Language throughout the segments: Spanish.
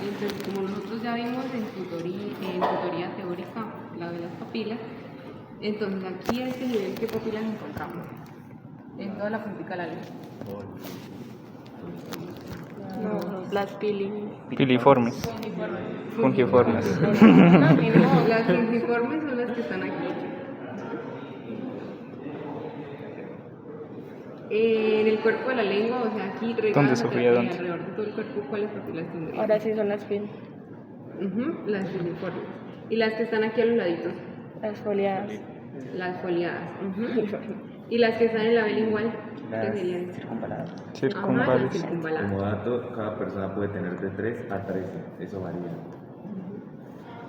Entonces, como nosotros ya vimos en tutoría teórica la de las papilas, entonces aquí a este nivel, ¿qué papilas encontramos? En toda la puntica de la lengua. No, las Piliformes. Fungiformes. No, las fungiformes son las que están aquí. En el cuerpo de la lengua, o sea, aquí regadas Sofía? ¿Dónde? alrededor de todo el cuerpo, ¿cuáles papilas tendríamos? Ahora sí son las Las filiformes. Y las que están aquí a los laditos, las foliadas. las foliadas. Y las que están en la B lingual, ¿qué serían? Circunvaladas. Ajá, las Circunvales. circunvaladas. Como dato, cada persona puede tener de 3 a 13, eso varía.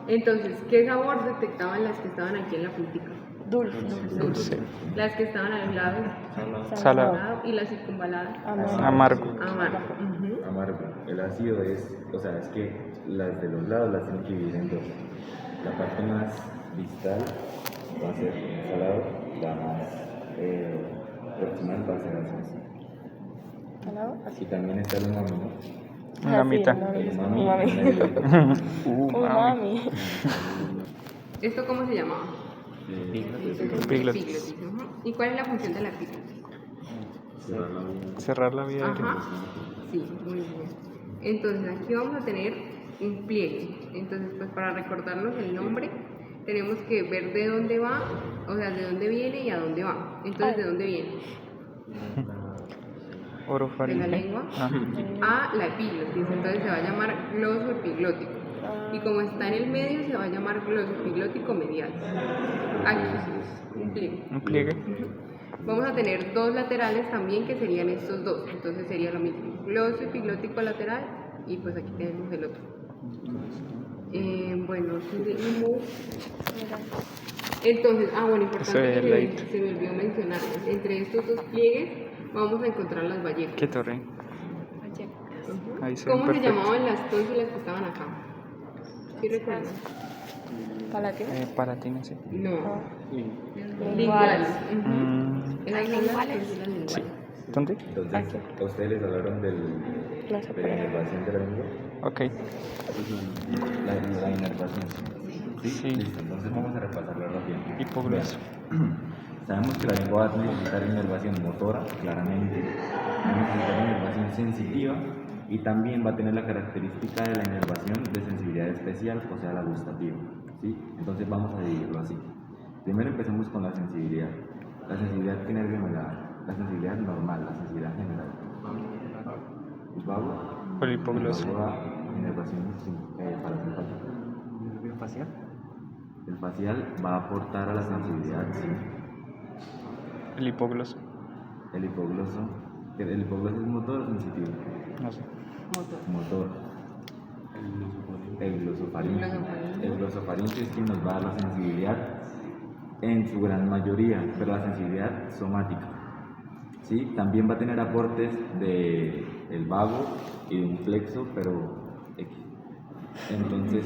Entonces, ¿qué sabor detectaban las que estaban aquí en la puntica? Dulce. Dulce. Las que estaban a los lados, Salado. y las circunvaladas, Amargo. amargo. Amargo. El ácido es, o sea, es que las de los lados las tienen que dividir en dos. La parte más distal va a ser salado, la más proximal va a ser ácido. ¿Salado? Y también está el umami, ¿no? En la mitad. El Umami. umami. Umami. ¿Esto cómo se llamaba? Epiglotis. Epiglotis, ujú. ¿Y cuál es la función de la epiglotis? Cerrar la vía aérea. Ajá. Sí, muy bien. Entonces aquí vamos a tener un pliegue. Entonces, pues para recordarnos el nombre, tenemos que ver de dónde va, o sea, de dónde viene y a dónde va. Entonces, ¿de dónde viene? De la Orofaringe. lengua Ah, a la epiglotis. Entonces se va a llamar gloso epiglótico. Y como está en el medio, se va a llamar gloso epiglótico medial. Aquí, un pliegue. un pliegue. Vamos a tener dos laterales también, que serían estos dos. Entonces sería lo mismo. Gloso epiglótico lateral y pues aquí tenemos el otro. Bueno, seguimos. Entonces, bueno, importante Ese que ladito. se me olvidó mencionar. Entre estos dos pliegues vamos a encontrar las vallecas. ¿Qué torre? Ujú. Ahí se ven ¿Cómo se perfecto. llamaban las tónsilas que estaban acá? ¿Sí recuerdan? ¿Palatino? Palatina, sí. No. Linguales. Linguales. Ujú. Mm, Esas son las tónsilas linguales. ¿Dónde? Entonces, Aquí. ¿a ustedes les hablaron de la inervación de la lengua? Ok. La inervación. ¿Sí? Sí. Listo, entonces vamos a repasarlo rápido. Hipogloso. Sabemos que la lengua va a necesitar inervación motora, claramente. Va a necesitar inervación sensitiva y también va a tener la característica de la inervación de sensibilidad especial, o sea, la gustativa. ¿Sí? Entonces vamos a dividirlo así. Primero empecemos con la sensibilidad. La sensibilidad que nervio me da. La sensibilidad normal, la sensibilidad general. El vago. Por el hipogloso. El vago da inervación parasimpática. ¿El facial? El facial va a aportar a la sensibilidad, sí. El hipogloso. El hipogloso es motor o sensitivo. No sé. Motor. El glosofaringe. El glosofaringe es quien nos va a dar la sensibilidad en su gran mayoría, pero la sensibilidad somática. ¿Sí? También va a tener aportes de el vago y de un flexo, pero X. Entonces,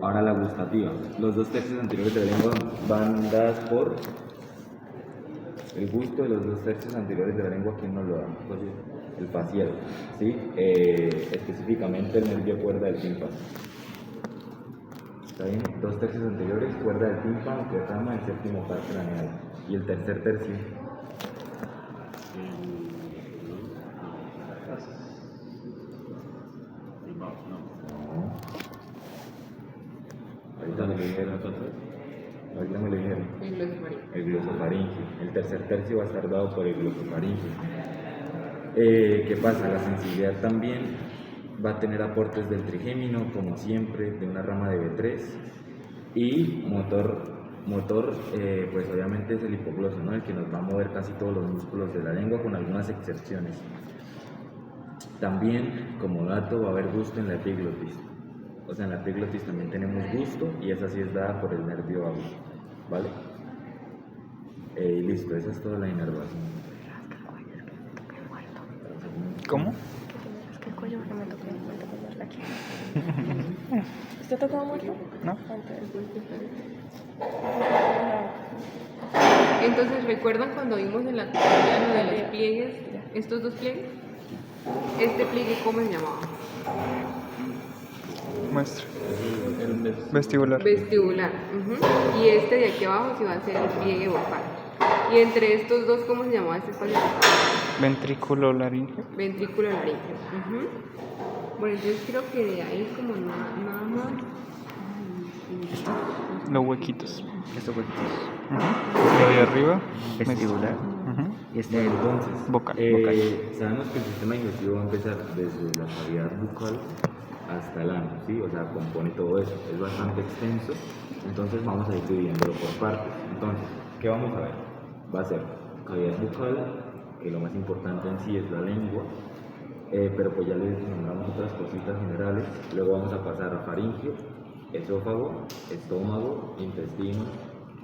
ahora la gustativa. Los dos tercios anteriores de la lengua van dadas por el gusto de los dos tercios anteriores de la lengua. ¿Quién nos lo da? El facial, ¿sí? Específicamente el nervio cuerda del tímpano. ¿Está bien? Dos tercios anteriores, cuerda del tímpano, que rama el séptimo par craneal. Y el tercer tercio. Ahorita me lo dijeron. Ahorita me lo dijeron. El glosofaringe. El glosofaringe. El tercer tercio va a estar dado por el glosofaringe. ¿Qué pasa? La sensibilidad también va a tener aportes del trigémino, como siempre, de una rama de B3. Y motor, pues obviamente es el hipogloso, ¿no? El que nos va a mover casi todos los músculos de la lengua, con algunas excepciones. También, como dato, va a haber gusto en la epiglotis. O sea, en la epiglotis también tenemos gusto y esa sí es dada por el nervio vago, ¿vale? Y listo, esa es toda la inervación. ¿Cómo? Es que el cuello que me tocó muerto aquí. ¿Usted tocó muerto? No. Entonces, ¿recuerdan cuando vimos en la tutoría lo de los pliegues, estos dos pliegues? Este pliegue, ¿cómo se llamaba? Muestra. Vestibular. Vestibular. Ujú. Y este de aquí abajo sí va a ser el pliegue vocal. Y entre estos dos, ¿cómo se llama este espacio? Ventrículo laríngeo. Ventrículo laríngeo. Ujú. Bueno, entonces creo que de ahí como nada más. Ay, sí. Los huequitos. Estos huequitos. Lo de arriba. Vestibular. Ujú. Y este Entonces, Vocal. sabemos que el sistema digestivo va a empezar desde la cavidad bucal hasta el ano, ¿sí? O sea, compone todo eso. Es bastante extenso, entonces vamos a ir dividiéndolo por partes. Entonces, ¿qué vamos a ver? Va a ser cavidad bucal, que lo más importante en sí es la lengua, pero pues ya les nombramos otras cositas generales. Luego vamos a pasar a faringio, esófago, estómago, intestino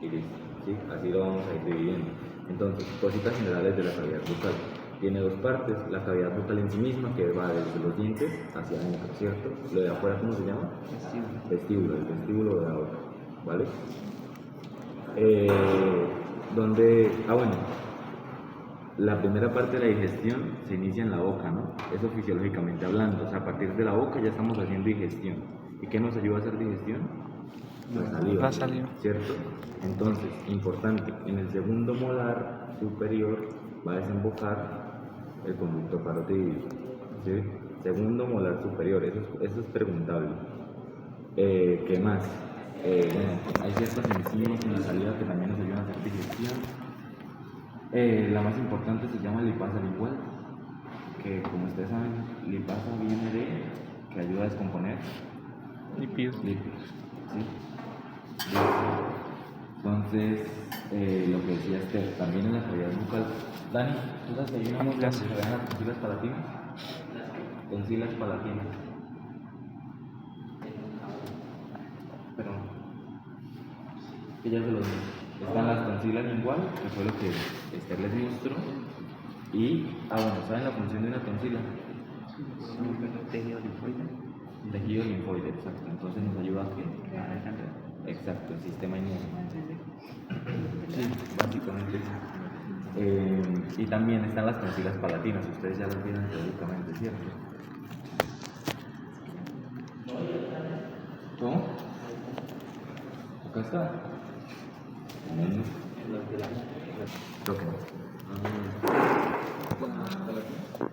y listo, ¿sí? Así lo vamos a ir dividiendo. Entonces, cositas generales de la cavidad bucal. Tiene dos partes, la cavidad bucal en sí misma, que va desde los dientes hacia adentro, ¿cierto? Lo de afuera, ¿cómo se llama? Vestíbulo, el vestíbulo de la boca, ¿vale? Bueno, la primera parte de la digestión se inicia en la boca, ¿no? Eso fisiológicamente hablando, o sea, a partir de la boca ya estamos haciendo digestión. ¿Y qué nos ayuda a hacer digestión? La saliva. ¿Cierto? Entonces, importante, en el segundo molar superior va a desembocar el conducto parotidio, ¿sí? Segundo molar superior, eso es preguntable. ¿Qué más? Bueno, hay ciertas enzimas en la saliva que también nos ayudan a hacer digestión. La más importante se llama lipasa lingual, que como ustedes saben, lipasa viene de que ayuda a descomponer Lípidos. lípidos, ¿sí? Entonces, lo que decía Esther, también en la cavidad bucal. Dani, ¿tú sabes que hay una mosca que se llama las tonsilas palatinas? Tonsilas palatinas. Pero que ya se los digo. Están las tonsilas lingual, que fue lo que Esther les mostró. Y, bueno, ¿saben la función de una tonsila? Tejido linfoide. Tejido linfoide, exacto. Entonces nos ayuda a qué? Exacto, el sistema inmune. Sí, básicamente sí. Y también están las tonsilas palatinas, ustedes ya las vieron teóricamente, ¿cierto? ¿Cómo? Acá está. Toquen.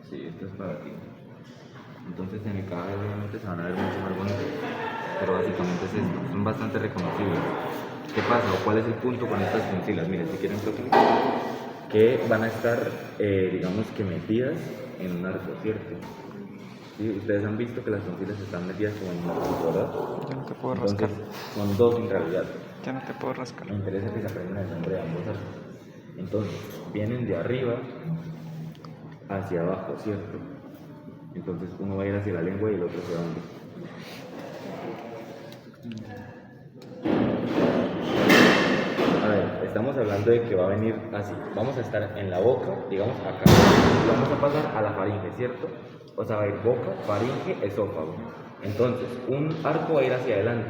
Sí, esto es para ti. Entonces en el cabello obviamente se van a ver mucho más bonitos, pero básicamente es esto, son bastante reconocibles. ¿Qué pasa o cuál es el punto con estas tonsilas? Miren, si quieren toquen, que van a estar, digamos que metidas en un arco, ¿cierto? ¿Sí? Ustedes han visto que las tonsilas están metidas como en un arco, ¿verdad? Ya no te puedo Entonces, rascar. son dos en realidad. Ya no te puedo rascar. Me interesa que se aprendan el nombre de ambos arcos. Entonces, vienen de arriba hacia abajo, ¿cierto? Entonces uno va a ir hacia la lengua y el otro hacia dónde. A ver, estamos hablando de que va a venir así. Vamos a estar en la boca, digamos acá. Y vamos a pasar a la faringe, ¿cierto? O sea, va a ir boca, faringe, esófago. Entonces, un arco va a ir hacia adelante,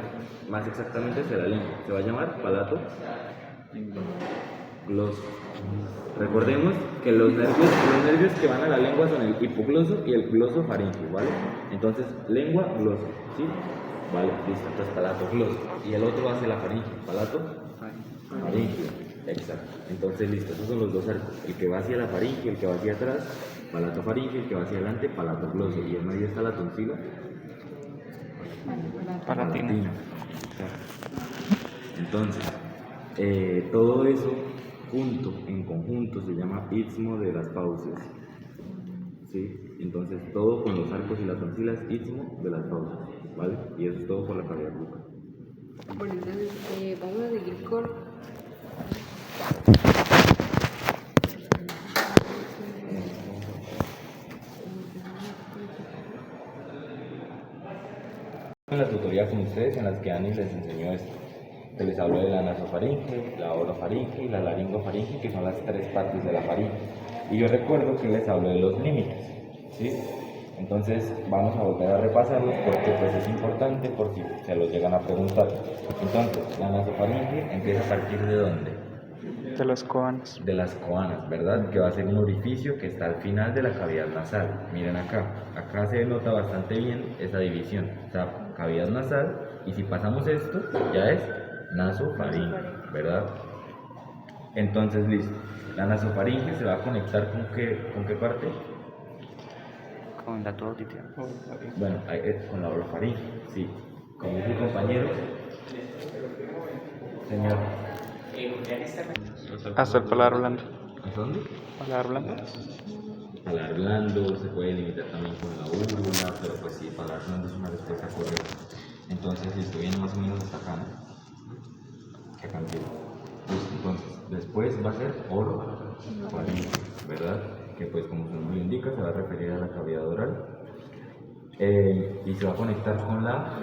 más exactamente hacia la lengua. Se va a llamar palato gloso. Recordemos que los nervios que van a la lengua son el hipogloso y el gloso faringio, ¿vale? Entonces, lengua, gloso, ¿sí? Vale, listo, entonces palato gloso. Y el otro hace la faringe, palato faringio, exacto. Entonces, listo, esos son los dos arcos. El que va hacia la faringe, el que va hacia atrás, palato faringio, el que va hacia adelante, palato gloso. Y en medio está la tonsila Palatina. Exacto. Entonces, todo eso junto, en conjunto, se llama istmo de las fauces. ¿Sí? Entonces, todo con los arcos y las tonsilas, istmo de las fauces, ¿vale? Y eso es todo por la cavidad bucal. Bueno, entonces vamos a seguir con. En la tutoría con ustedes en las que Ani les enseñó esto. Que les habló de la nasofaringe, la orofaringe y la laringofaringe, que son las tres partes de la faringe. Y yo recuerdo que les hablé de los límites, ¿sí? Entonces vamos a volver a repasarlos porque pues es importante por si se los llegan a preguntar. Entonces, la nasofaringe empieza a partir de ¿dónde? De las coanas. de las coanas, ¿verdad? Que va a ser un orificio que está al final de la cavidad nasal. Miren acá se nota bastante bien esa división. O sea, cavidad nasal, y si pasamos esto, ya es nasofaringe, ¿verdad? Entonces, listo. La nasofaringe se va a conectar con qué parte? Con la tuba auditiva. Bueno, con la orofaringe, sí. Como dice el compañero, señor. Hasta el paladar blando. ¿Dónde? Paladar blando. Paladar blando, se puede limitar también con la úvula, pero pues sí, paladar blando es una respuesta correcta. Entonces, listo, viene más o menos hasta acá, ¿no? Que acá empieza. Listo, entonces, después va a ser orofaringe, ¿verdad? Que pues como su nombre lo indica, se va a referir a la cavidad oral. Y se va a conectar con la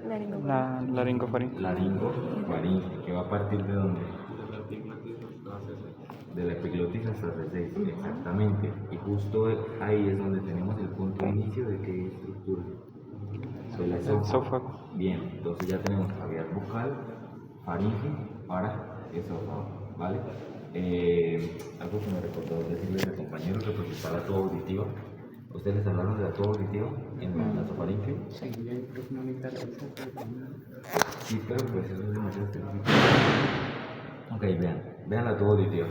La laringofaringe. laringofaringe, que va a partir de dónde? De la epiglotis hasta el C6, exactamente. Y justo ahí es donde tenemos el punto de inicio de qué estructura. Del Esófago. Bien, entonces ya tenemos cavidad bucal, faringe, para esófago, ¿vale? Algo que me recordó decirle al compañero que pues está la tuba auditiva. ¿Ustedes les hablaron de la tuba auditiva en la nasofaringe? Sí, pero pues eso es demasiado específico. Ok, vean la tuba auditiva.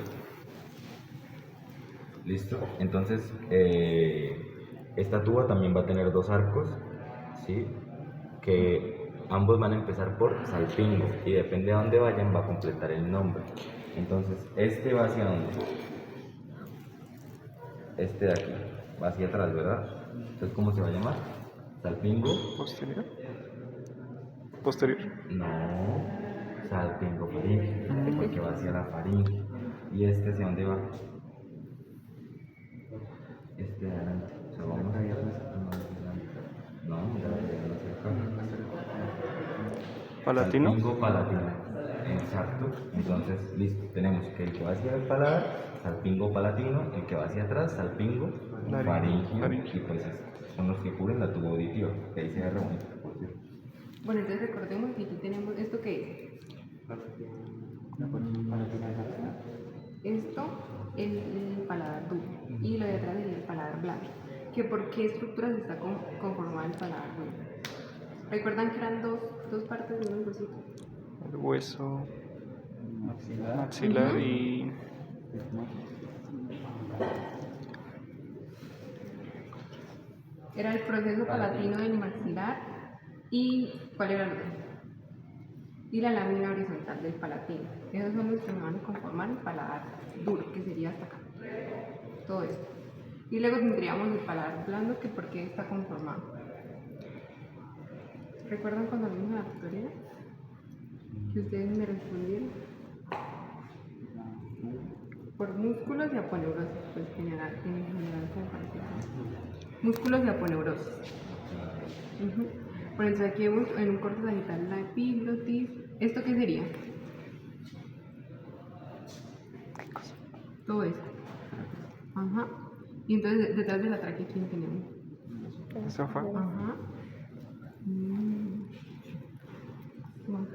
Listo. Entonces, esta tuba también va a tener dos arcos, ¿sí? Que ambos van a empezar por salpingo y depende de dónde vayan va a completar el nombre. Entonces, este va hacia dónde? Este de aquí va hacia atrás, ¿verdad? Entonces, ¿cómo se va a llamar? Salpingo. Posterior. Posterior. No, salpingofaringe, porque va hacia la faringe. ¿Y este hacia dónde va? Este de adelante. O sea, vamos a ir hacia adelante. No, mira, hacia acá. Palatino. Salpingo palatino. Exacto. Entonces, listo. Tenemos que el que va hacia el paladar, salpingo palatino, el que va hacia atrás, salpingo faringio. Faringio. Y pues son los que cubren la tuba auditiva, que ahí se ve bonito, por cierto. Bueno, entonces recordemos que aquí tenemos esto que es. Esto, el paladar duro, y lo de atrás es el paladar blando. ¿Que por qué estructuras está conformado el paladar duro? ¿Recuerdan que eran dos partes de un huesito? El hueso maxilar y Era el proceso palatino del maxilar y ¿cuál era el otro? Y la lámina horizontal del palatino. Esos son los que me van a conformar el paladar duro, que sería hasta acá. Todo esto. Y luego tendríamos el paladar blando, que por qué está conformado. ¿Recuerdan cuando vimos la tutoría? Que ustedes me respondieron. Por músculos y aponeurosis, pues en general como parece. Músculos y aponeurosis. Por eso aquí vemos en un corte sagital la epiglotis. ¿Esto qué sería? Todo esto. Ajá. Y entonces detrás de la tráquea, ¿quién tenemos? esófago. Ajá. Bueno,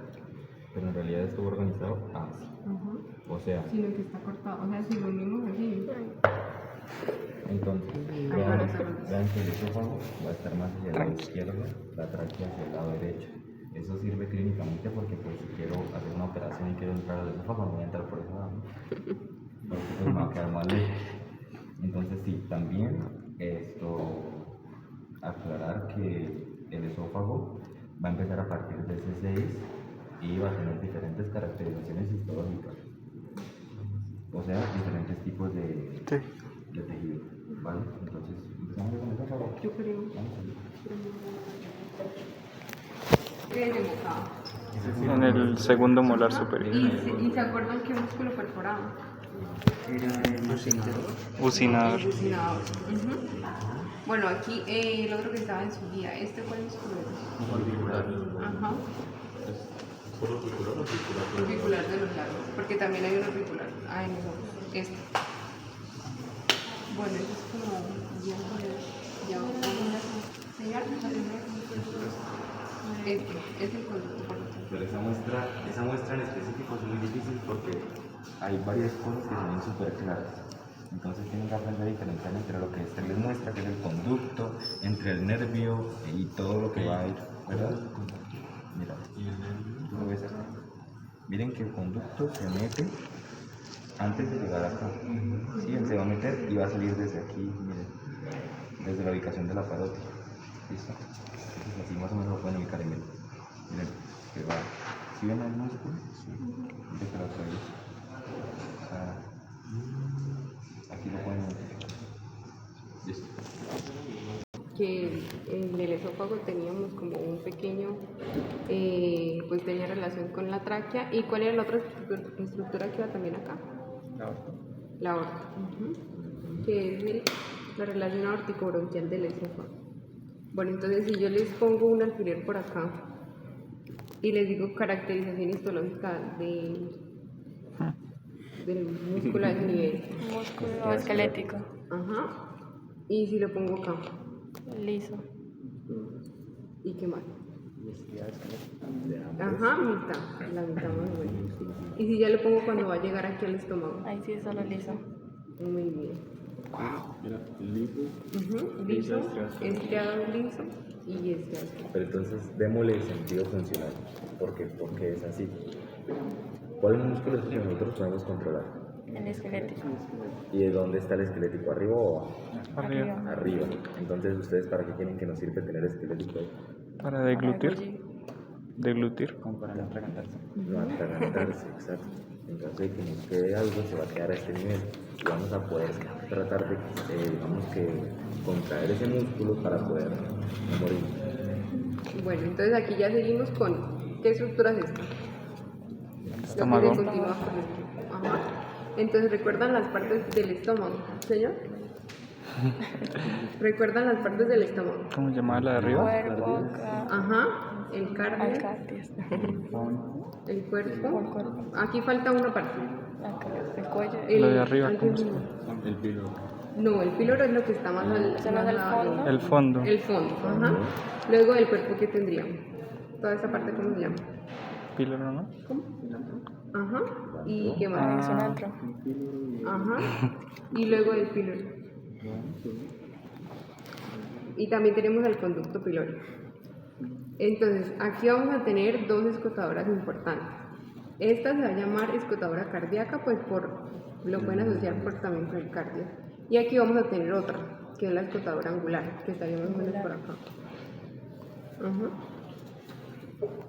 Pero en realidad estuvo organizado así. ajá. O sea, Sino que está cortado. O sea, si lo unimos así. entonces, vean que el esófago va a estar más hacia el lado izquierdo, la tráquea hacia el lado derecho. Eso sirve clínicamente porque pues si quiero hacer una operación y quiero entrar al esófago, no voy a entrar por ese lado, ¿no? Porque pues me va a quedar mal lejos. Entonces sí, también aclarar que el esófago va a empezar a partir de C6 y va a tener diferentes caracterizaciones histológicas. O sea, diferentes tipos de tejido, ¿vale? Entonces, empezamos con el esófago. Yo creo. Vamos a ver. ¿Qué es el bocado? En el segundo molar superior. ¿Y se acuerdan qué músculo perforado? Usinador. Bucinador. Bueno, aquí el otro que estaba en su guía, ¿este cuál músculo es? Orbicular. Ajá. ¿Solo orbicular o orbicular? Orbicular de los lados, porque también hay un orbicular. Ah, no, este. Bueno, eso es como ya vamos a enseñar. Este es el conducto por lo tanto. pero esa muestra en específico es muy difícil porque hay varias cosas que son súper claras. Entonces tienen que aprender a diferenciar entre lo que se les muestra, que es el conducto, entre el nervio y todo lo que va a ir, ¿verdad? Mira, ¿lo ves acá? Miren que el conducto se mete antes de llegar acá. Sí, él se va a meter y va a salir desde aquí, miren, desde la ubicación de la parótida. ¿Listo? Entonces así más o menos lo pueden ubicar en él. Miren, que va. ¿Sí ven el músculo? Sí. Miren que lo traigo. O sea, aquí lo pueden identificar. Listo. Que en el esófago teníamos como un pequeño, pues tenía relación con la tráquea. ¿Y cuál era la otra estructura que iba también acá? La aorta. La aorta, que es la relación aórtico-bronquial del esófago. Bueno, entonces si yo les pongo un alfiler por acá y les digo caracterización histológica del músculo a ese nivel, Músculo esquelético. ajá, y si lo pongo acá, Liso. ¿y qué más? Ajá, mitad, la mitad más o menos. Y si ya lo pongo cuando va a llegar aquí al estómago, Ahí sí es solo liso. muy bien. Mira, liso. Liso, estriado liso y estriado. Pero entonces démosle sentido funcional. ¿Por qué? Porque es así. ¿Cuál es el músculo que nosotros podemos controlar? El esquelético. ¿Y de dónde está el esquelético? ¿Arriba o abajo? Arriba. Arriba. Entonces, ¿ustedes para qué quieren que nos sirve tener esquelético ahí? Para deglutir. Deglutir. Como para no atragantarse. No atragantarse, exacto. En caso de que nos quede algo, se va a quedar a este nivel. Y vamos a poder tratar de, digamos que, contraer ese músculo para poder no morir. Bueno, entonces aquí ya seguimos con, ¿qué estructura es esta? Estómago. Lo que se continúa con esto. Ajá. Entonces, ¿recuerdan las partes del estómago, señor? ¿Recuerdan las partes del estómago? ¿Cómo se llamaba la de arriba? Cuerpo, boca, Ajá, el cardio, alcardias. el cuerpo. El cuerpo. Aquí falta una parte. Acá, el cuello. Lo de arriba, alguien ¿cómo se dijo. El píloro. No, el píloro es lo que está más al ¿Se nos da el fondo? El fondo. El fondo, ajá. Luego el cuerpo, ¿qué tendríamos? Toda esta parte, ¿cómo se llama? Píloro, ¿no? Ajá. ¿Y qué Ahí más? es un antro. Ajá. Y luego el píloro. Y también tenemos el conducto pilórico. Entonces, aquí vamos a tener dos escotadoras importantes. Esta se va a llamar escotadora cardíaca, pues lo pueden asociar también con el cardio. Y aquí vamos a tener otra, que es la escotadora angular, que estaría más o menos por acá. Ajá.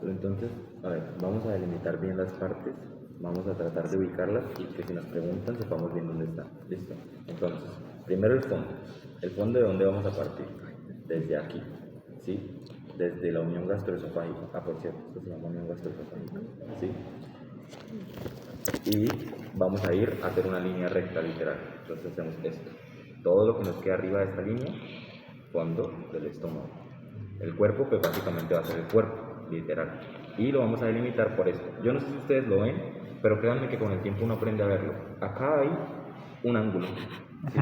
Pero entonces, a ver, vamos a delimitar bien las partes, vamos a tratar de ubicarlas y que si nos preguntan sepamos bien dónde están. ¿Listo? Entonces, primero el fondo. ¿El fondo de dónde vamos a partir? Desde aquí, ¿sí? Desde la unión gastroesofágica. Ah, por cierto, esto se llama unión gastroesofágica, ¿sí? Y vamos a ir a hacer una línea recta, literal. Entonces hacemos esto. Todo lo que nos queda arriba de esta línea, fondo del estómago. El cuerpo, pues básicamente va a ser el cuerpo, literal. Y lo vamos a delimitar por esto. Yo no sé si ustedes lo ven, pero créanme que con el tiempo uno aprende a verlo. Acá hay un ángulo. ¿Sí?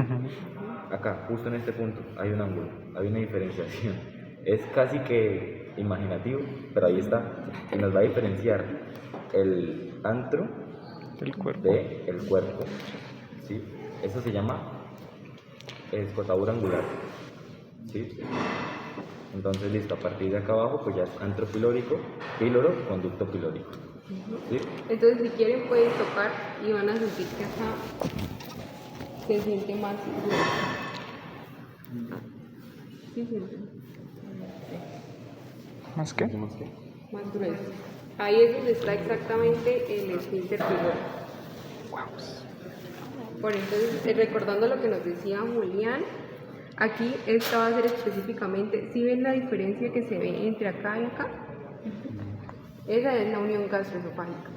Acá, justo en este punto, hay un ángulo, hay una diferenciación. Es casi que imaginativo, pero ahí está. Y nos va a diferenciar el antro El cuerpo. del cuerpo. ¿Sí? Eso se llama escotadura angular. ¿Sí? Entonces, listo, a partir de acá abajo, pues ya es antro pilórico, píloro, conducto pilórico. ¿Sí? Entonces, si quieren, pueden tocar y van a sentir que acá se siente más grueso. ¿Sí sienten? ¿Más qué? Más grueso. Ahí es donde está exactamente el esfínter pilórico. Bueno, entonces, recordando lo que nos decía Julián, aquí esta va a ser específicamente, ¿sí ven la diferencia que se ve entre acá y acá? Esa es la unión gastroesofágica.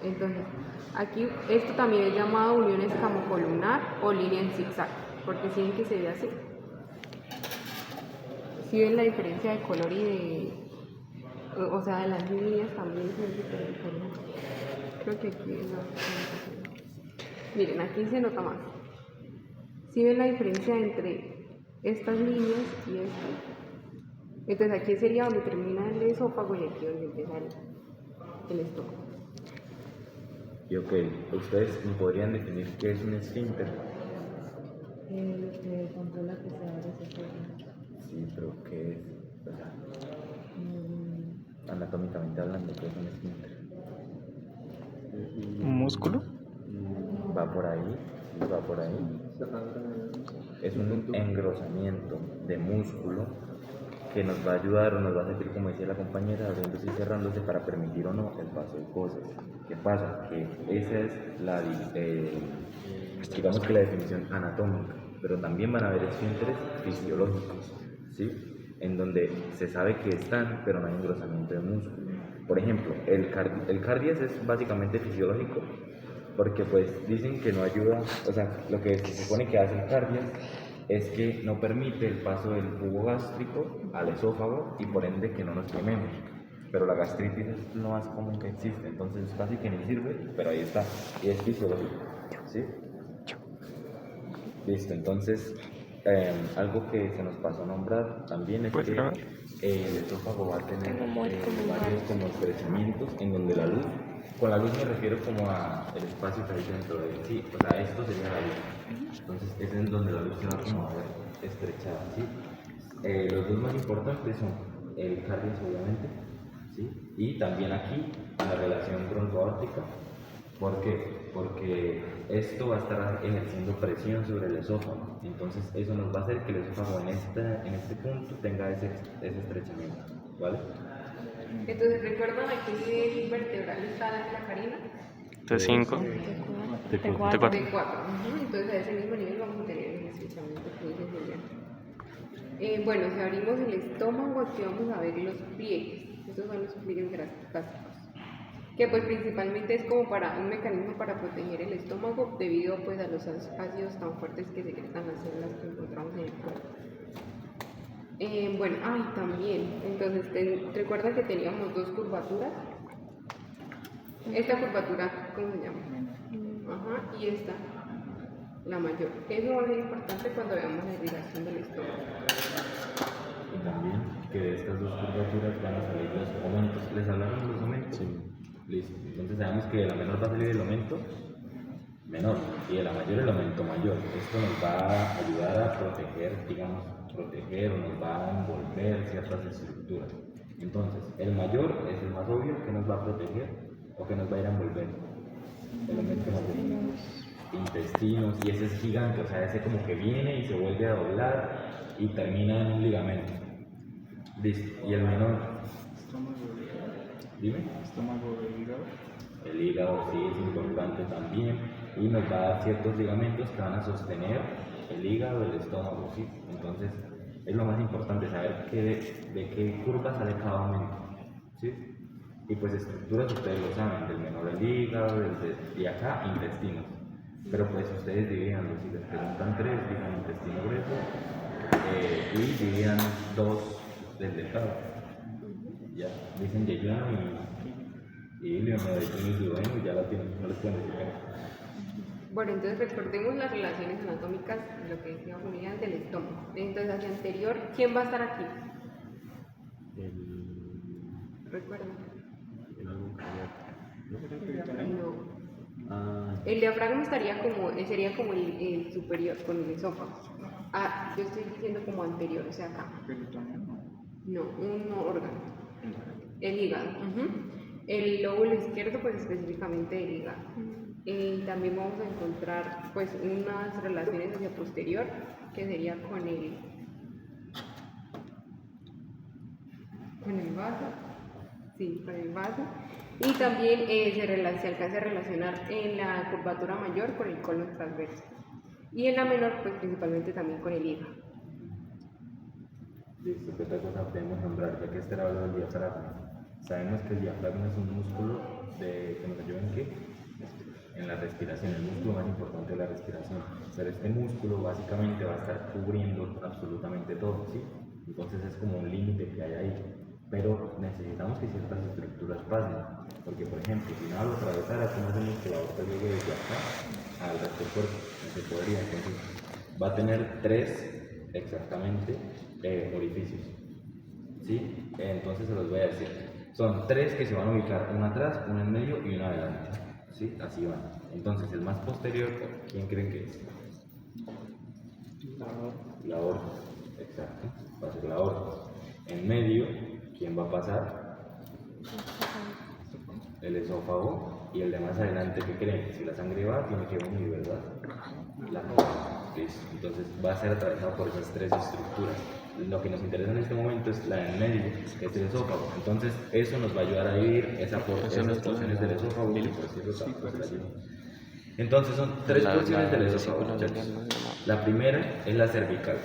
Entonces, aquí esto también es llamado unión escamocolumnar o línea en zigzag, porque si ven que se ve así. ¿Sí ven la diferencia de color y o sea, de las líneas también se ve súper diferente? Creo que aquí es miren, aquí se nota más. ¿Sí ven la diferencia entre estas líneas y esto? Entonces aquí sería donde termina el esófago y aquí donde empieza el estómago. Y ok, ¿ustedes me podrían definir qué es un esfínter? Lo que controla que se abre y se cierra. Sí, pero ¿qué es? O sea, anatómicamente hablando, ¿qué es un esfínter? ¿Un músculo? Va por ahí, va por ahí. Es un engrosamiento de músculo que nos va a ayudar o nos va a servir, como decía la compañera, abriéndose y cerrándose para permitir o no el paso de cosas. ¿Qué pasa? Que esa es la, digamos que la definición anatómica, pero también van a haber esfínteres fisiológicos, ¿sí? En donde se sabe que están, pero no hay engrosamiento de músculo. Por ejemplo, el cardias es básicamente fisiológico, porque pues dicen que no ayuda, o sea, lo que se supone que hace el cardias es que no permite el paso del jugo gástrico al esófago y por ende que no nos quememos. Pero la gastritis es lo más común que existe, entonces casi que ni sirve, pero ahí está, y es fisiológico, ¿sí? Listo, entonces algo que se nos pasó a nombrar también es ¿Puedes que grabar? el esófago va a tener Tengo muerto muy varios mal. como estrechamientos en donde la luz, con la luz me refiero como a el espacio que hay dentro de sí, o sea, esto sería la luz. Entonces es en donde la luz se va como a ver estrechada, ¿sí? Los dos más importantes son el cardias, obviamente, ¿sí? Y también aquí la relación broncoaórtica. ¿Por qué? Porque esto va a estar ejerciendo presión sobre el esófago. Entonces eso nos va a hacer que el esófago en este punto tenga ese estrechamiento, ¿vale? Entonces, ¿recuerdan a qué nivel vertebral está la carina? T5. T4. T4. De 4. Entonces, a ese mismo nivel vamos a tener el estrechamiento que dice Julián. Bueno, si abrimos el estómago, aquí vamos a ver los pliegues. Estos son los pliegues gástricos. Que pues principalmente es como para un mecanismo para proteger el estómago debido pues a los ácidos tan fuertes que secretan las células que encontramos en el cuerpo. Bueno, también, entonces, ¿recuerdan que teníamos dos curvaturas? Esta curvatura, ¿cómo se llama? Ajá, y esta, la mayor. Eso va a ser importante cuando veamos la irrigación del estómago. Y también que de estas dos curvaturas van a salir los aumentos. ¿Les hablaron de los aumentos? Sí. Listo. Entonces sabemos que de la menor va a salir el aumento menor y de la mayor el aumento mayor. Esto nos va a ayudar a proteger, digamos, o nos va a envolver ciertas estructuras. Entonces, el mayor es el más obvio que nos va a proteger o que nos va a ir a envolver. El aumento mayor. Intestinos, y ese es gigante, o sea, ese como que viene y se vuelve a doblar y termina en un ligamento. Listo. Y el menor. Dime. Estómago del hígado. El hígado sí es importante también y nos va a dar ciertos ligamentos que van a sostener el hígado, el estómago, ¿sí? Entonces es lo más importante saber de qué curva sale cada aumento, ¿sí? Y pues estructuras ustedes lo saben, del menor el hígado, y acá intestinos. Pero pues ustedes dirían, si les preguntan 3, digan intestino grueso y dirían 2 del delgado. Ya, dicen yeyuno y ilio, no, yeyuno y duodeno, ya la tienen, no les pueden decir que no. Bueno, entonces recordemos las relaciones anatómicas de lo que decía Julián del estómago. Entonces, hacia anterior, ¿quién va a estar aquí? ¿Recuerdan? El algo cardíaco. No. El diafragma sería como el superior, con el esófago. Yo estoy diciendo como anterior, o sea acá. No, un órgano. El hígado. El lóbulo izquierdo, pues específicamente el hígado. También vamos a encontrar pues unas relaciones hacia posterior, que sería con el vaso. Sí, con el vaso. Y también se alcanza a relacionar en la curvatura mayor con el colon transverso. Y en la menor, pues principalmente también con el hígado. Listo, ¿qué otra cosa podemos nombrar? Ya que este era hablando del diafragma. Sabemos que el diafragma es un músculo que nos ayuda en qué? En la respiración, el músculo más importante de la respiración. Pero este músculo básicamente va a estar cubriendo absolutamente todo, ¿sí? Entonces es como un límite que hay ahí. Pero necesitamos que ciertas estructuras pasen. Porque, por ejemplo, si nada lo atravesara, ¿cómo hacemos que la aorta llegue desde acá al resto del cuerpo? No se podría. Entonces va a tener 3 exactamente orificios. ¿Sí? Entonces se los voy a decir. Son 3 que se van a ubicar, una atrás, una en medio y una adelante. ¿Sí? Así van. Entonces, el más posterior, ¿quién creen que es? La aorta. Exacto. Va a ser la aorta. En medio, ¿quién va a pasar? El esófago. Y el de más adelante, ¿qué creen? Si la sangre va, tiene que venir, ¿verdad? La aorta. Listo. Entonces, va a ser atravesado por esas 3 estructuras. Lo que nos interesa en este momento es la en medio, que es el esófago. Entonces, eso nos va a ayudar a vivir esas porciones del esófago. Entonces, son 3 porciones del esófago, muchachos. La primera es la cervical.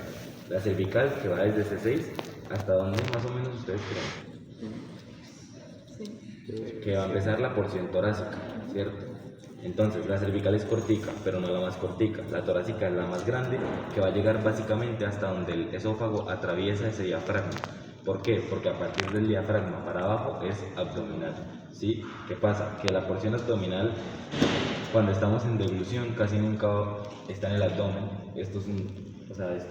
La cervical que va desde C6 hasta donde más o menos ustedes creen. Que va a empezar la porción torácica, ¿cierto? Entonces, la cervical es cortica, pero no la más cortica. La torácica es la más grande, que va a llegar básicamente hasta donde el esófago atraviesa ese diafragma. ¿Por qué? Porque a partir del diafragma para abajo es abdominal. ¿Sí? ¿Qué pasa? Que la porción abdominal, cuando estamos en deglución, casi nunca está en el abdomen. Esto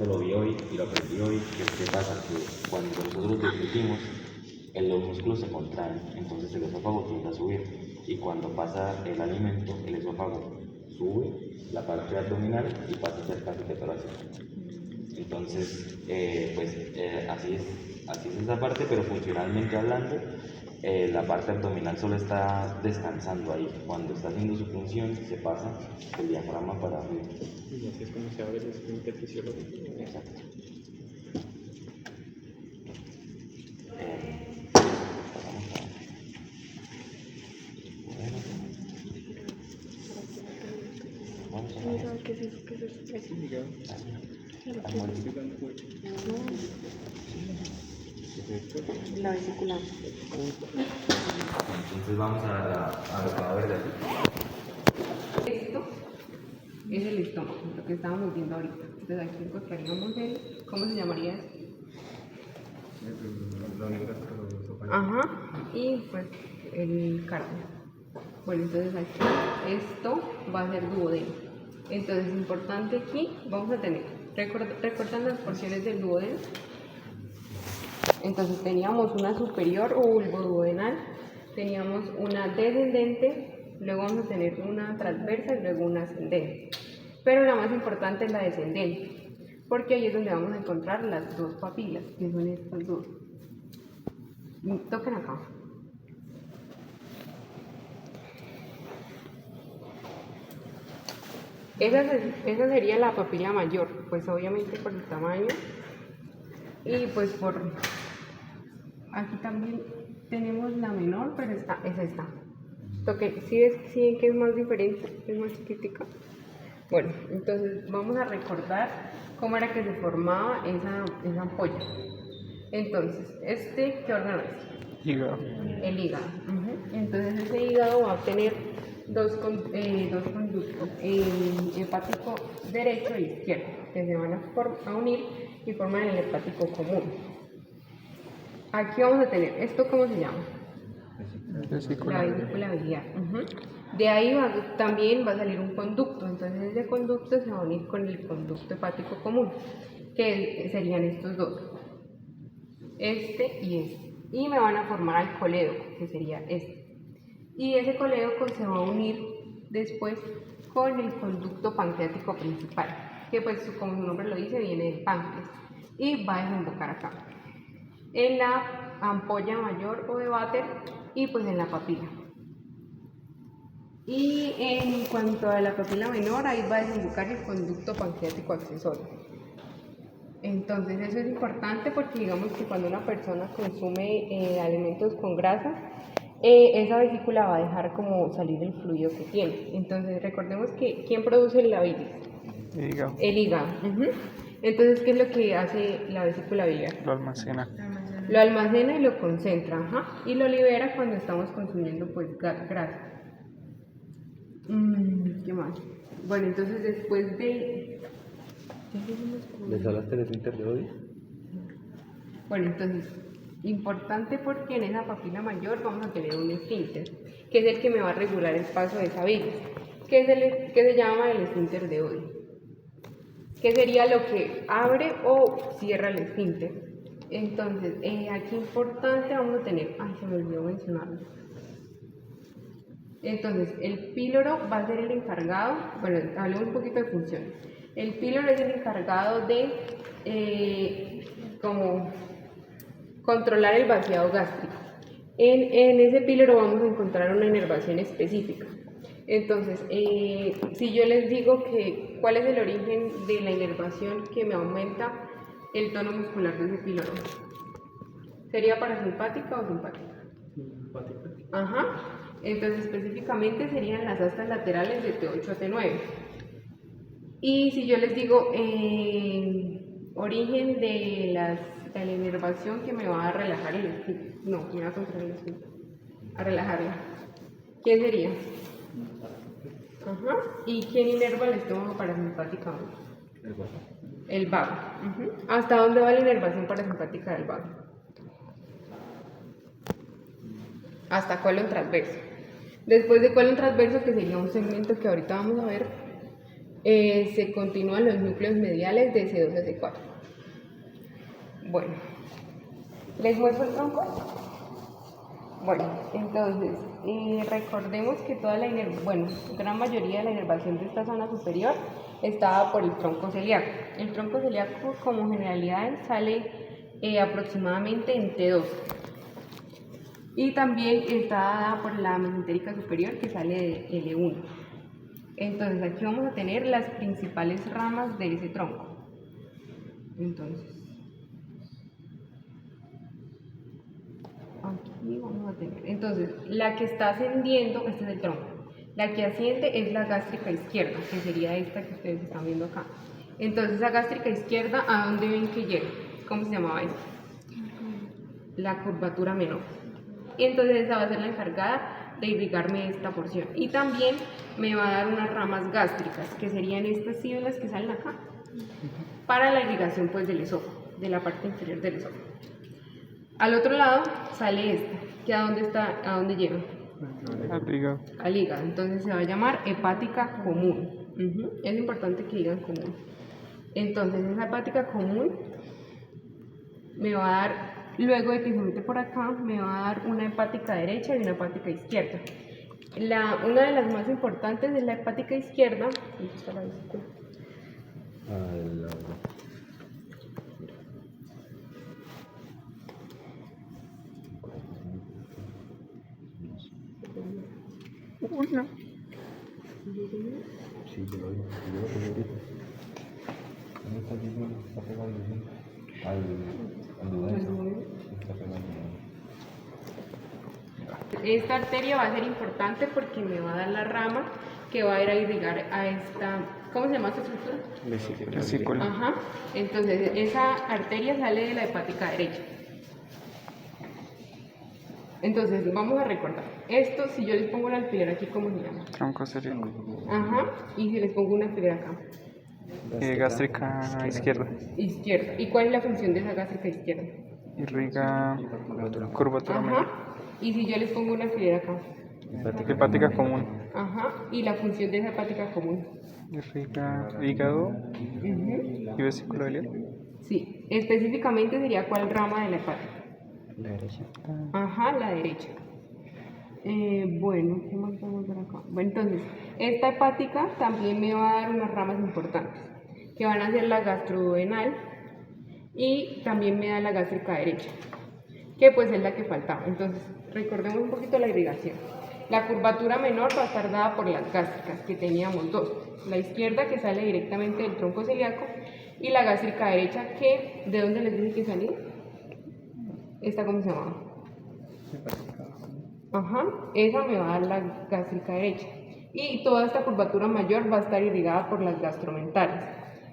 lo vi hoy y lo aprendí hoy. ¿Qué pasa? Que cuando nosotros deglutimos, los músculos se contraen, entonces el esófago tiende a subir, y cuando pasa el alimento, el esófago sube la parte abdominal y pasa a ser casi que torácica. Entonces, así es esa parte, pero funcionalmente hablando, la parte abdominal solo está descansando ahí. Cuando está haciendo su función, se pasa el diafragma para arriba. Y así es como se abre el esfínter fisiológico. Exacto. ¿Qué es eso? ¿Qué es eso? Eso. Hígado. Estoy dando vueltas. La vesícula. Entonces vamos a lo que va a ver de aquí. Esto es el estómago, lo que estábamos viendo ahorita. Entonces aquí encontraríamos ¿cómo se llamaría esto? La negra esofágica. Ajá, y pues el cardio. Bueno, entonces aquí esto va a ser duodeno. Entonces es importante aquí, vamos a tener, recortan las porciones del duodeno. Entonces teníamos una superior o vulvoduodenal, teníamos una descendente, luego vamos a tener una transversa y luego una ascendente. Pero la más importante es la descendente, porque ahí es donde vamos a encontrar las 2 papilas, que son estas 2. Toquen acá. Esa sería la papila mayor, pues obviamente por el tamaño y pues por... Aquí también tenemos la menor, pero es esta. Toquen, ¿sí ven que es más diferente? Es más chiquitica. Bueno, entonces vamos a recordar cómo era que se formaba esa ampolla. Entonces, ¿qué órgano es? Hígado. El hígado. Entonces ese hígado va a tener dos conductos, el hepático derecho e izquierdo, que se van a unir y forman el hepático común. Aquí vamos a tener, ¿esto cómo se llama? La vesícula biliar. De ahí también va a salir un conducto, entonces ese conducto se va a unir con el conducto hepático común, que serían estos 2, este y este, y me van a formar al colédoco, que sería este. Y ese colédoco se va a unir después con el conducto pancreático principal, que pues como su nombre lo dice viene del páncreas y va a desembocar acá en la ampolla mayor o de váter y pues en la papila. Y en cuanto a la papila menor, ahí va a desembocar el conducto pancreático accesorio. Entonces eso es importante porque digamos que cuando una persona consume alimentos con grasa, esa vesícula va a dejar como salir el fluido que tiene. Entonces recordemos que ¿quién produce la bilis? Hígado. El hígado. Entonces, ¿qué es lo que hace la vesícula biliar? Lo almacena. Lo almacena y lo concentra, y lo libera cuando estamos consumiendo pues grasa. ¿Qué más? Bueno, entonces después de... ¿Les hablaste del esfínter de Oddi? Bueno, entonces, importante porque en esa papila mayor vamos a tener un esfínter, que es el que me va a regular el paso de esa bilis, que se llama el esfínter de Oddi, que sería lo que abre o cierra el esfínter. Entonces, aquí importante vamos a tener, ay, se me olvidó mencionarlo. Entonces, el píloro va a ser el encargado, bueno, hablemos un poquito de funciones. El píloro es el encargado de como controlar el vaciado gástrico. En ese píloro vamos a encontrar una inervación específica. Entonces, si yo les digo que cuál es el origen de la inervación que me aumenta el tono muscular de ese píloro, ¿sería parasimpática o simpática? Simpática. Ajá. Entonces, específicamente serían las astas laterales de T8 a T9. Y si yo les digo origen de la inervación que me va a relajar el esfínter, no, me va a contraer el esfínter, a relajarla, ¿quién sería? Ajá. ¿Y quién inerva el estómago parasimpáticamente? El vaso. El vago. Ujú. ¿Hasta dónde va la inervación parasimpática del vago? Hasta colon transverso. Después de colon transverso, que sería un segmento que ahorita vamos a ver, se continúan los núcleos mediales de C2 a C4. Bueno, ¿les muestro el tronco? Bueno, entonces, recordemos que toda la gran mayoría de la inervación de esta zona superior está por el tronco celíaco. El tronco celíaco, como generalidad, sale aproximadamente en T2. Y también está dada por la mesentérica superior, que sale de L1. Entonces, aquí vamos a tener las principales ramas de ese tronco. Entonces, aquí vamos a tener. Entonces, la que está ascendiendo, este es el tronco. La que asciende es la gástrica izquierda, que sería esta que ustedes están viendo acá. Entonces, la gástrica izquierda, ¿a dónde ven que llega? ¿Cómo se llamaba esto? La curvatura menor. Y entonces esa va a ser la encargada de irrigarme esta porción. Y también me va a dar unas ramas gástricas, que serían estas células que salen acá, para la irrigación pues del esófago, de la parte inferior del esófago. Al otro lado sale esta, que ¿a dónde está? ¿A dónde llega? Al hígado. Al hígado. Entonces se va a llamar hepática común. Es importante que digan común. Entonces esa hepática común me va a dar, luego de que se mete por acá, me va a dar una hepática derecha y una hepática izquierda. Una de las más importantes es la hepática izquierda. ¿Dónde está la vesícula? Sí, yo lo vi ahorita. ¿Dónde está el mismo? Está pegado al duodeno. Está pegado. Esta arteria va a ser importante porque me va a dar la rama que va a ir a irrigar a esta, ¿cómo se llama esta estructura? Vesícula. Ajá. Entonces, esa arteria sale de la hepática derecha. Entonces, vamos a recordar. Esto, si yo les pongo un alfiler aquí, ¿cómo se llama? Tronco celíaco. Ajá. Y si les pongo un alfiler acá. Gástrica izquierda. Izquierda. ¿Y cuál es la función de esa gástrica izquierda? Irriga curvatura menor. Ajá. Y si yo les pongo un alfiler acá. Hepática común. Ajá. ¿Y la función de esa hepática común? Irriga hígado Ujú. y vesícula biliar. Sí. Específicamente sería cuál rama de la hepática. La derecha. Ajá, la derecha. Bueno, ¿qué más podemos ver acá? Bueno, entonces, esta hepática también me va a dar unas ramas importantes, que van a ser la gastroduodenal y también me da la gástrica derecha, que pues es la que faltaba. Entonces, recordemos un poquito la irrigación. La curvatura menor va a estar dada por las gástricas, que teníamos dos. La izquierda, que sale directamente del tronco celíaco, y la gástrica derecha, que, ¿de dónde les dije que salía? ¿Esta cómo se llamaba? Ajá, esa me va a dar la gástrica derecha. Y toda esta curvatura mayor va a estar irrigada por las gastromentales,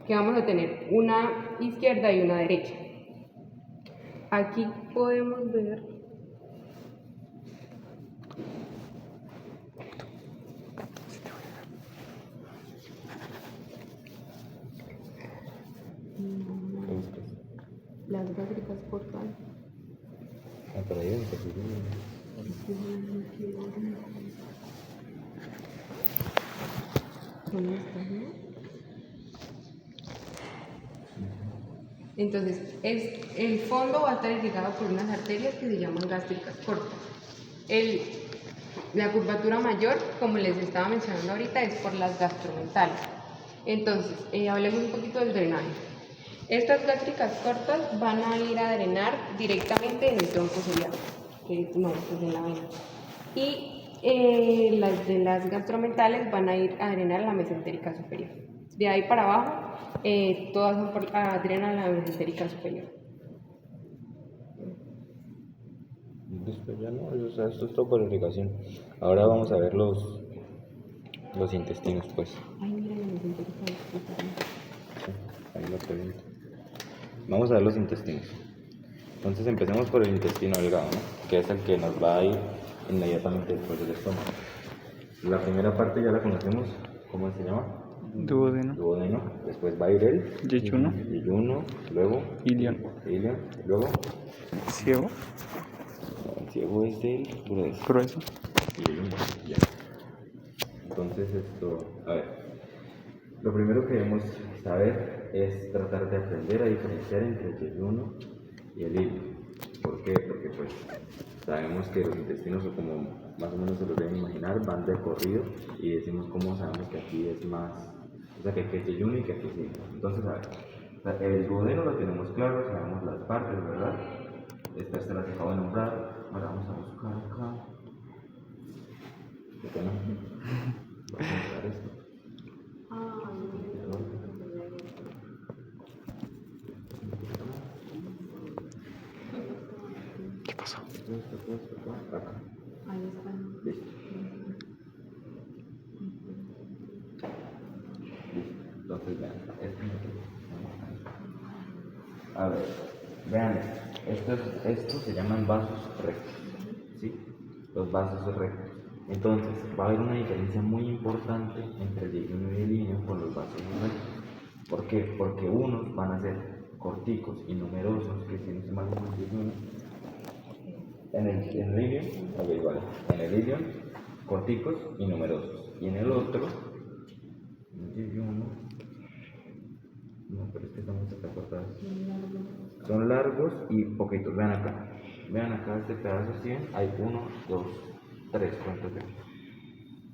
que vamos a tener una izquierda y una derecha. Aquí podemos ver las gástricas por favor. Ah, por ahí dentro. Son estas, ¿no? Entonces, el fondo va a estar irrigado por unas arterias que se llaman gástricas cortas. La curvatura mayor, como les estaba mencionando ahorita, es por las gastromentales. Entonces, hablemos un poquito del drenaje. Estas gástricas cortas van a ir a drenar directamente en el tronco ciliar, pues en la vena. Y las de las gastromentales van a ir a drenar a la mesentérica superior. De ahí para abajo, todas drenan a la mesentérica superior. Listo, ya no, o sea, esto es todo por irrigación. Ahora vamos a ver los intestinos, pues. Ay, mira la mesentérica superior. Sí, ahí lo pregunto. Vamos a ver los intestinos. Entonces empecemos por el intestino delgado, ¿no? Que es el que nos va a ir inmediatamente después del estómago. La primera parte ya la conocemos, ¿cómo se llama? Duodeno. Duodeno. Después va a ir el yeyuno, luego Ilion. ilion, luego Ciego. el ciego es el grueso. Grueso. Y el yeyuno, ya. Entonces esto, a ver, lo primero que debemos saber es tratar de aprender a diferenciar entre el yeyuno y el ilion. ¿Por qué? Porque pues sabemos que los intestinos, o como más o menos se los deben imaginar, van de corrido, y decimos cómo sabemos que aquí es más, o sea, que aquí es yeyuno y que aquí es ilion. Entonces, a ver, el duodeno lo tenemos claro, sabemos las partes, ¿verdad? Esta se las acabo de nombrar. Ahora vamos a buscar acá. ¿Qué pena? Vamos a buscar esto. ¿Qué pasó? Acá. Ahí está. Listo. Entonces vean, a ver, vean, estos se llaman vasos rectos, ¿sí? Los vasos rectos. Entonces va a haber una diferencia muy importante entre el yeyuno y el ilion con los vasos rectos. ¿Por qué? Porque unos van a ser corticos y numerosos, que si no se mal el yeyuno. En el ilion, ok, vale. En el ilion, corticos y numerosos. Y en el otro, no, pero es que estamos acá cortados. Son largos y poquitos. Vean acá este pedazo 100. Hay 1, 2, 3. ¿Cuántos ven?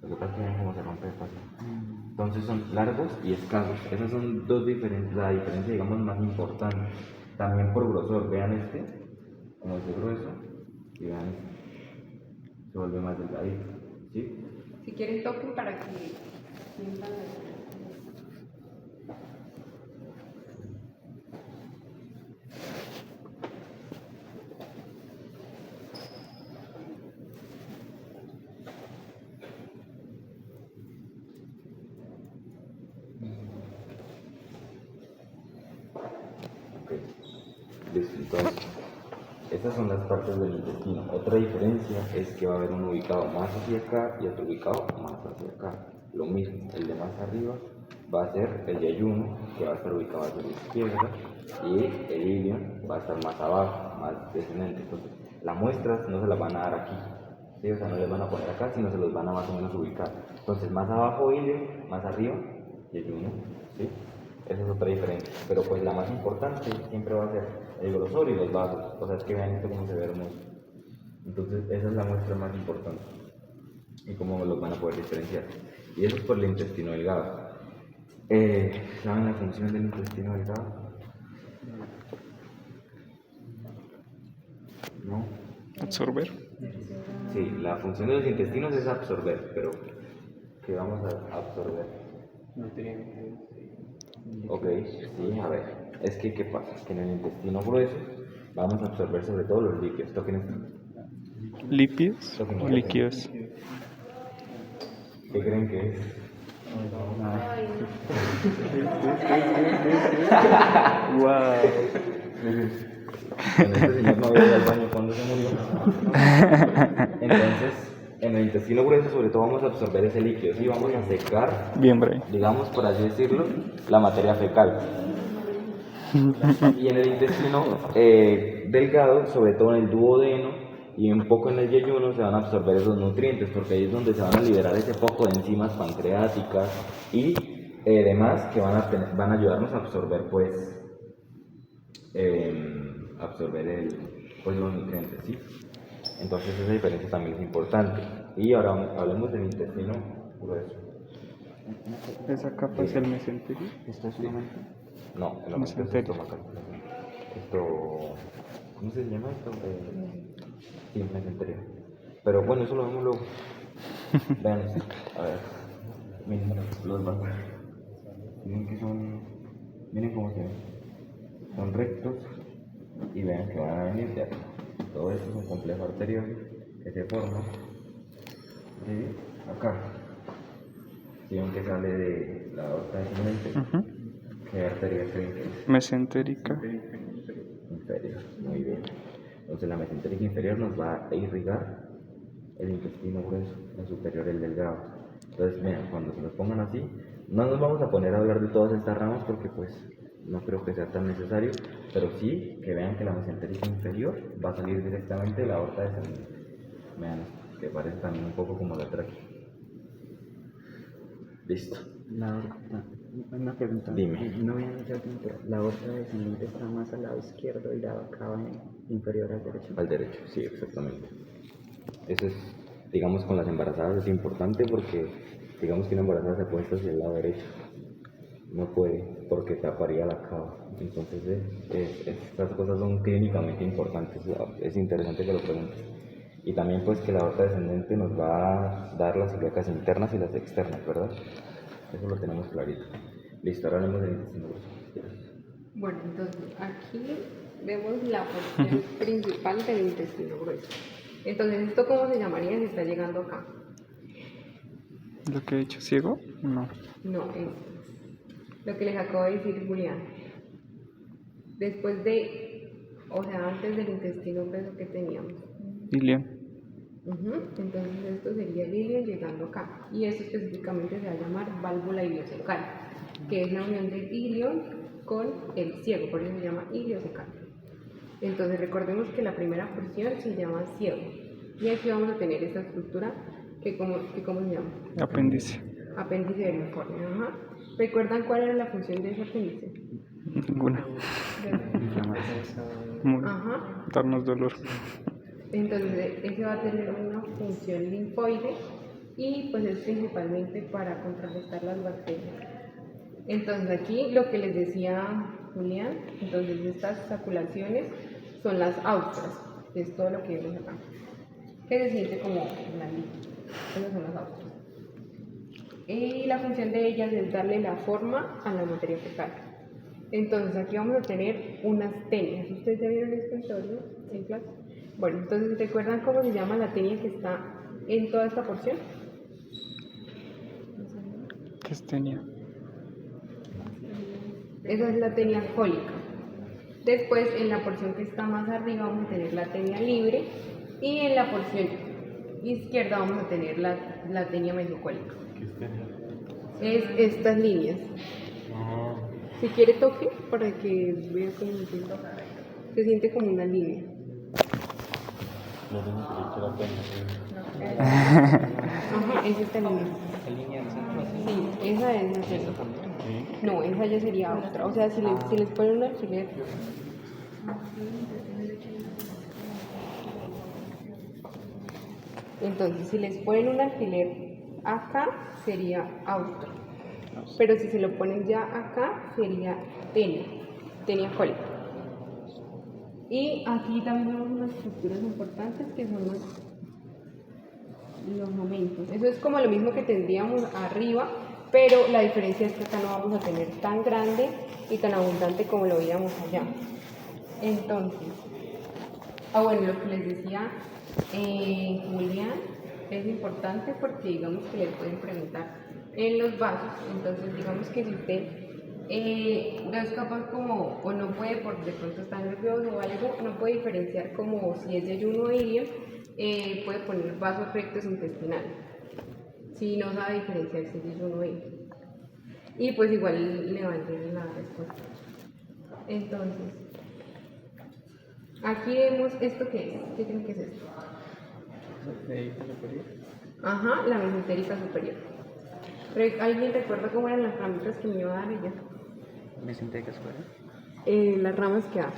Lo que pasa es que ven cómo se rompe fácil. Entonces son largos y escasos. Esas son dos diferencias, la diferencia, digamos, más importante. También por grosor. Vean este, como es de grueso. Y vean este, se vuelve más delgadito, ¿sí? Si quieren toquen para que sientan la diferencia. Ok, listo. Entonces, estas son las partes del intestino. Otra diferencia es que va a haber uno ubicado más hacia acá y otro ubicado más hacia acá. Lo mismo, el de más arriba va a ser el yeyuno, que va a estar ubicado hacia la izquierda, y el ilion va a estar más abajo, más descendente. Entonces, las muestras no se las van a dar aquí, ¿sí? O sea, no les van a poner acá, sino se los van a más o menos ubicar. Entonces, más abajo ilion, más arriba yeyuno, ¿sí? Esa es otra diferencia, pero pues la más importante siempre va a ser el grosor y los vasos. O sea, es que vean esto como se ve hermoso. Entonces esa es la muestra más importante y cómo los van a poder diferenciar. Y eso es por el intestino delgado. ¿Saben la función del intestino delgado? ¿No? Absorber. Sí, la función de los intestinos es absorber, pero ¿qué vamos a absorber? Nutrientes. Ok, sí, a ver, es que ¿qué pasa? Que en el intestino grueso vamos a absorber sobre todo los líquidos. Toquen esto. ¿Lípidos o líquidos? ¿Qué creen que es? Wow. Bueno, este señor no había ido al baño cuando se murió. Entonces, en el intestino grueso sobre todo vamos a absorber ese líquido, ¿sí? Vamos a secar, Bien, Bray. digamos por así decirlo, la materia fecal. Y en el intestino delgado, sobre todo en el duodeno y un poco en el yeyuno, se van a absorber esos nutrientes, porque ahí es donde se van a liberar ese poco de enzimas pancreáticas y demás que van a ayudarnos a absorber pues absorber pues los nutrientes, ¿sí? Entonces esa diferencia también es importante. Y ahora hablemos del intestino grueso. ¿Esa capa es el mesenterio? ¿Esto es una mente? No, el aumento es Mesenterio. estomacal. Esto, ¿cómo se llama esto? Sí, mesenterio. Pero bueno, eso lo vemos luego. Vean esto. A ver, miren los vasos. Miren que miren cómo se ven. Son rectos y vean que van a venir de acá. Todo esto es un complejo arterioso que se forma de acá. Si ven que sale de la aorta descendente, Ujú. ¿qué arteria creen que es? Mesentérica. Inferior, muy bien. Entonces la mesentérica inferior nos va a irrigar el intestino grueso, el superior el delgado. Entonces, vean, cuando se los pongan así, no nos vamos a poner a hablar de todas estas ramas porque pues no creo que sea tan necesario, pero sí que vean que la mesentérica inferior va a salir directamente de la aorta descendente. Vean, que parece también un poco como la tráquea. Listo. La aorta, una pregunta. Dime. No había dicho que la aorta descendente está más al lado izquierdo y la acaba inferior al derecho. Al derecho, sí, exactamente. Eso es, digamos, con las embarazadas es importante porque, digamos que una embarazada se puesta hacia el lado derecho. No puede, porque taparía la cava. Entonces, estas cosas son clínicamente importantes. Es interesante que lo preguntes. Y también, pues, que la aorta descendente nos va a dar las ilíacas internas y las externas, ¿verdad? Eso lo tenemos clarito. Listo, ahora hablemos del intestino grueso. Bueno, entonces aquí vemos la porción principal del intestino grueso. Entonces, ¿esto cómo se llamaría si está llegando acá? ¿Lo que he dicho ciego? No. No, lo que les acabo de decir Julián. Después antes del intestino grueso que teníamos. Ilion. Entonces esto sería el ilio llegando acá. Y esto específicamente se va a llamar válvula iliocecal, que es la unión del ilio con el ciego, por eso se llama iliocecal. Entonces recordemos que la primera porción se llama ciego. Y aquí vamos a tener esta estructura que ¿cómo se llama? Apéndice. Apéndice vermiforme. ¿Recuerdan cuál era la función de ese apéndice? Ninguna. Muy. Ajá. Darnos dolor. Entonces, ese va a tener una función linfoide y pues es principalmente para contrarrestar las bacterias. Entonces, aquí lo que les decía Julián, entonces estas saculaciones son las austras, que es todo lo que vemos acá, que se siente como una línea. Esas son las austras. Y la función de ellas es darle la forma a la materia fecal. Entonces, aquí vamos a tener unas tenias. ¿Ustedes ya vieron esto en teoría? ¿En clase? Bueno, entonces, ¿recuerdan cómo se llama la tenia que está en toda esta porción? ¿Qué es tenia? Esa es la tenia cólica. Después, en la porción que está más arriba, vamos a tener la tenia libre. Y en la porción izquierda vamos a tener la tenia mesocólica. ¿Qué es tenia? Es estas líneas. Si quiere toque para que vea cómo se siente como una línea. No tengo que la tenia. Ajá, es esta línea. Sí, esa es la tenia. No, esa ya sería otra. O sea, si les ponen un alfiler. Entonces, si les ponen un alfiler acá, sería austro. Pero si se lo ponen ya acá, sería tenia cólica. Y aquí también vemos unas estructuras importantes que son los momentos. Eso es como lo mismo que tendríamos arriba, pero la diferencia es que acá no vamos a tener tan grande y tan abundante como lo veíamos allá. Entonces, bueno, lo que les decía Julián es importante porque digamos que les pueden preguntar en los vasos. Entonces, digamos que si usted no es capaz como, o no puede, por de pronto está nervioso o algo, no puede diferenciar como si es de ayuno o ilio, puede poner vasos rectos intestinales, si no sabe diferenciar si es de ayuno o ilio. Y pues igual le va a entender la respuesta. Entonces, aquí vemos esto que es. ¿Qué creen que es esto? Ajá, la mesentérica superior. ¿Alguien recuerda cómo eran las ramitas que me iba a dar ella? ¿Mesentérica superior? Las ramas que hay.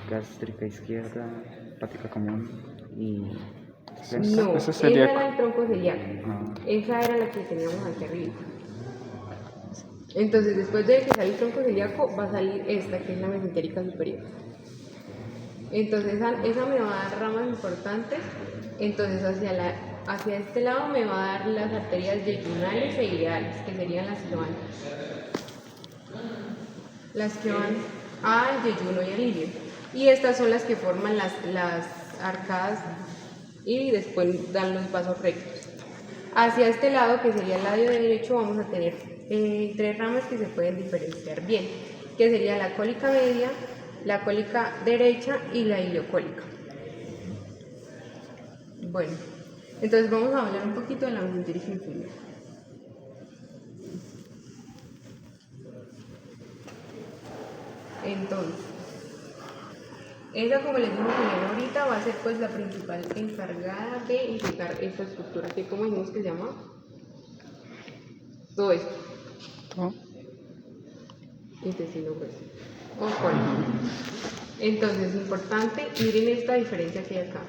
Gástrica izquierda, hepática común y... No, ese es esa celíaco. era el tronco celíaco. Ah, Esa era la que teníamos aquí arriba. Entonces, después de que sale el tronco celíaco, va a salir esta, que es la mesentérica superior. Entonces, esa me va a dar ramas importantes. Entonces, hacia este lado me va a dar las arterias yeyunales e ileales, que serían las que van al yeyuno y al ilio. Y estas son las que forman las arcadas y después dan los vasos rectos. Hacia este lado, que sería el lado derecho, vamos a tener 3 ramas que se pueden diferenciar bien, que sería la cólica media, la cólica derecha y la iliocólica. Bueno, entonces vamos a hablar un poquito de la mesentérica inferior. Entonces, esa, como les dije ahorita, va a ser pues la principal encargada de integrar esta estructura, que como dijimos que se llama todo esto. ¿No? Intestino grueso o cólico. Entonces, importante, miren esta diferencia que hay acá.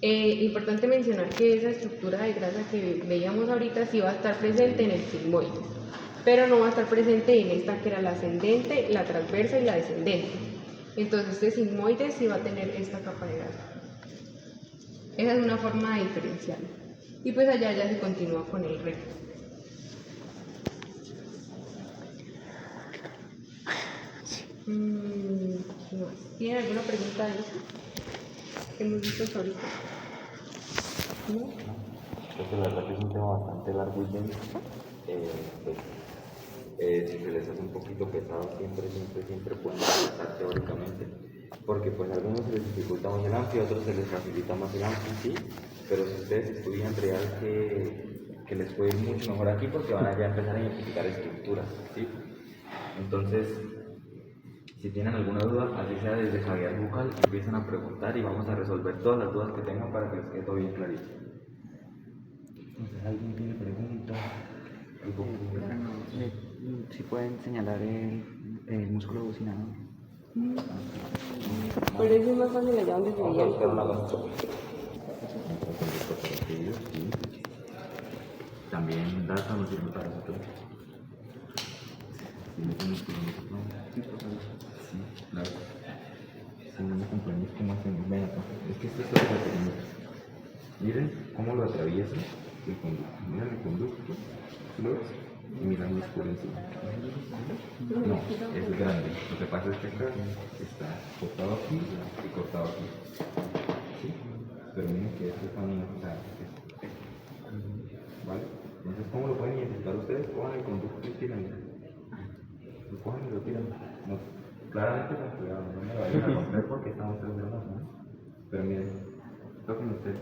Importante mencionar que esa estructura de grasa que veíamos ahorita sí va a estar presente en el sigmoide, pero no va a estar presente en esta que era la ascendente, la transversa y la descendente. Entonces este sigmoide sí va a tener esta capa de grasa. Esa es una forma de diferenciarlo. Y pues allá ya se continúa con el recto. ¿Qué más? ¿Tienen alguna pregunta de eso? Que hemos visto hasta ahorita. ¿No? Creo que la verdad que es un tema bastante largo y denso. Si se les hace un poquito pesado, siempre pueden empezar teóricamente, porque pues a algunos se les dificulta más el amplio, a otros se les facilita más el amplio, sí, pero si ustedes estudian real que les puede ir mucho mejor aquí porque van a ya empezar a identificar estructuras, ¿sí? Entonces, si tienen alguna duda, así sea desde cavidad bucal, empiezan a preguntar y vamos a resolver todas las dudas que tengan para que les quede todo bien clarito. Entonces, ¿alguien tiene preguntas? si pueden señalar el músculo bucinador. Por eso es más fácil allá donde se veía el fondo. También data nos sirve para nosotros. Sí, claro. Si no me acompañes, ¿cómo hacemos? Ven acá. Es que esto es lo que tenemos. Miren cómo lo atraviesa el conducto. Miren el conducto. ¿Lo ves? Y miran el músculo encima. No, es grande. Lo que pasa es que acá está cortado aquí y cortado aquí. ¿Sí? Pero miren que esto también está. ¿Vale? Entonces, ¿cómo lo pueden identificar ustedes? Cojan el conducto y tiran. Lo cogen y lo tiran. No, claramente con cuidado, no me vayan a romper porque estamos 3 gramos, ¿no? Pero miren, toquen ustedes.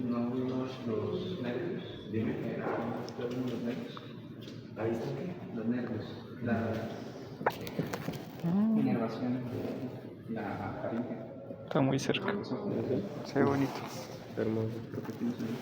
No vimos los nervios. Dime. ¿No vimos los nervios? ¿Ahí está qué? Los nervios. La inervación de la faringe. Está muy cerca. Se ve bonito. Hermoso. Creo que tienes ahí.